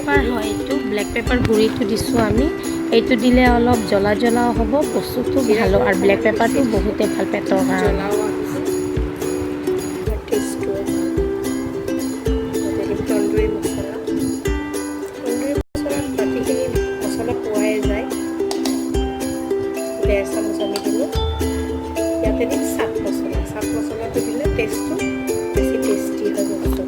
Paper হয়, এইটো black paper গুড়িটো দিছোঁ আমি। এইটো দিলে অলপ জ্বলা জ্বলাও হ'ব, বস্তুটো ভালো আৰু ব্লেক পেপাৰটো বহুতে ভাল পেটৰ কাৰণে। তন্দুৰী মছলা বাকীখিনি মছলা পোৱাই যায়। 1.5 চামুচ আমি দিলোঁ। ইয়াতে দিম চাট মছলা। চাট মছলাটো দিলে টেষ্টটো বেছি টেষ্টি হয় বস্তুটো।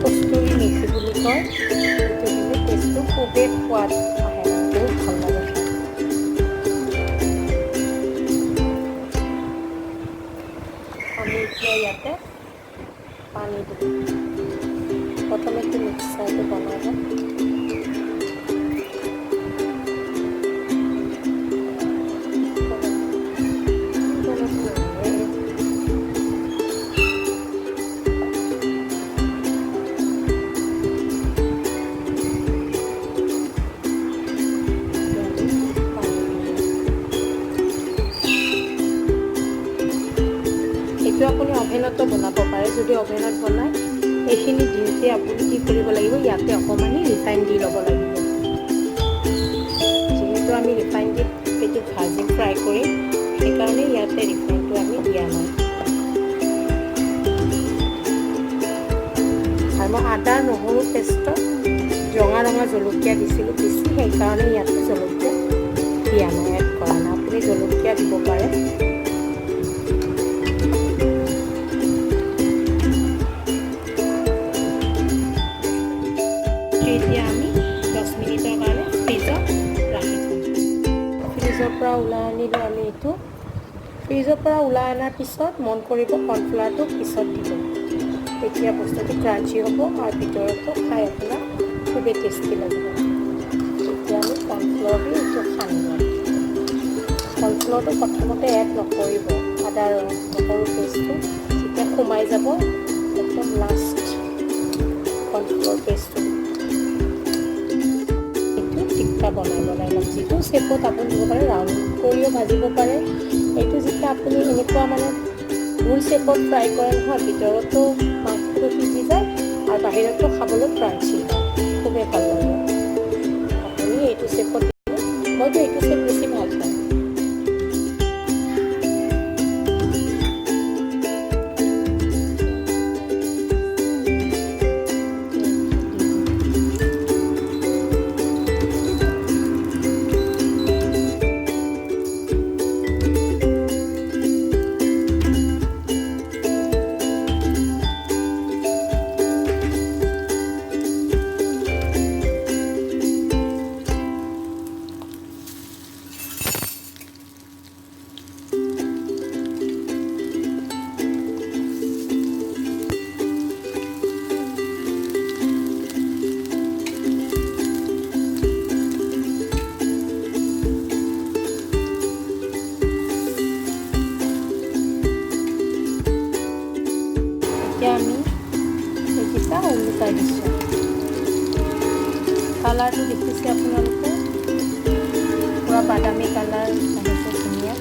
কস্তুৰী মেথি বুলি কয়, সেইটো দিলে টেষ্টটো খুবেই সোৱাদ আহে, বহুত ভাল লাগে খাই। আমি এতিয়া ইয়াতে পানী দিম। প্ৰথমে মিক্সাৰটো বনাব। এইটো আপুনি অভেনতো বনাব পাৰে। যদি অভেনত বনায়, এইখিনি দিওঁতে আপুনি কি কৰিব লাগিব, ইয়াতে অকণমান ৰিফাইন দি ল'ব লাগিব। যিহেতু আমি ৰিফাইন দি এইটো ভাজি ফ্ৰাই কৰিম, সেইকাৰণে ইয়াতে ৰিফাইনটো আমি দিয়া নাই। আৰু মই আদা নহৰু পেষ্টত ৰঙা ৰঙা জলকীয়া দিছিলোঁ বেছি, সেইকাৰণে ইয়াতে জলকীয়া দিয়া নাই, এড কৰা নাই। আপুনি জলকীয়া দিব পাৰে। এতিয়া আমি 10 মিনিটৰ কাৰণে ফ্ৰিজত ৰাখি থ'ম। ফ্ৰিজৰ পৰা ওলাই আনিলোঁ আমি এইটো। ফ্ৰিজৰ পৰা ওলাই অনাৰ পিছত মন কৰিব কৰ্ণফ্লাৱাৰটো পিছত দিব। তেতিয়া বস্তুটো ক্ৰাঞ্চি হ'ব আৰু ভিতৰতো খাই আপোনাৰ খুবেই টেষ্টি লাগিব। এতিয়া আমি কৰ্ণফ্লাৱাৰটো এইটো সানি ল'ম। কৰ্ণফ্লাৱাৰটো প্ৰথমতে এড নকৰিব। আদা নহৰু পেষ্টটো যেতিয়া সোমাই যাব, একদম লাষ্ট কৰ্ণফ্লাৱাৰ পেষ্টটো টিক্কা বনাই ল'ম। যিটো শ্বেপত আপুনি দিব পাৰে, ৰাউণ্ড কৰিও ভাজিব পাৰে। এইটো যেতিয়া আপুনি এনেকুৱা মানে গোল শ্বেপত ফ্ৰাই কৰে নহয়, ভিতৰতো মাংসটো সিজি যায় আৰু বাহিৰতো খাবলৈ ক্ৰাঞ্চি হয়, খুবেই ভাল লাগে। আপুনি এইটো শ্বেপত দিলে, মইতো এইটো শ্বেপ বেছি ভাল পাওঁ। এতিয়া আমি এইকেইটা ওলোটাই দিছোঁ। কালাৰটো দেখিছে আপোনালোকে, পূৰা বাদামী কালাৰ আহিছে, ধুনীয়া।